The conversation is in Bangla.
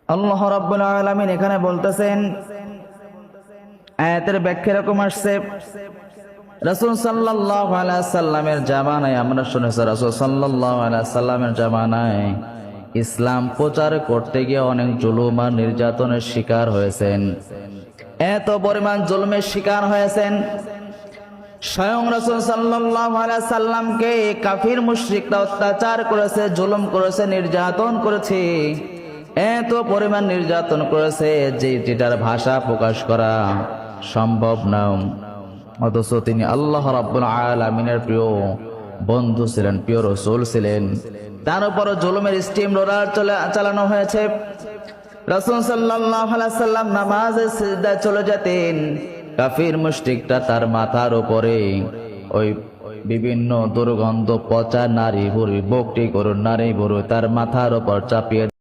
আল্লাহ রাব্বুল আলামিন এখানে বলতেছেন, আয়াতের ব্যাখ্যা এরকম আসছে, রাসূল সাল্লাল্লাহু আলাইহি সাল্লামের জামানায়, আমরা শুনেছি রাসূল সাল্লাল্লাহু আলাইহি সাল্লামের জামানায় ইসলাম প্রচার করতে গিয়ে অনেক জুলুম আর নির্যাতনের শিকার হয়েছেন। এত পরিমাণ জুলুমের শিকার হয়েছেন, স্বয়ং রাসূল সাল্লাল্লাহু আলাইহি সাল্লামকে কাফির মুশরিকরা অত্যাচার করেছে, জুলুম করেছে, নির্যাতন করেছে। এত পরিমাণ নির্যাতন করেছে যেটার ভাষা প্রকাশ করা সম্ভব না। অথচ তিনি আল্লাহ রাব্বুল আলামিনের প্রিয় বন্ধু ছিলেন, প্রিয় রাসূল ছিলেন। তার উপর জুলুমের স্টিম রোলার চালানো হয়েছে। রাসূল সাল্লাল্লাহু আলাইহি সাল্লাম নামাজে সিজদায় চলে যেতেন, কাফির মুশরিকরা তার মাথার উপরে ওই বিভিন্ন দুর্গন্ধ পচা নারী বুড়ি, বকটি গরুর নারী বুড়ি তার মাথার উপর চাপিয়ে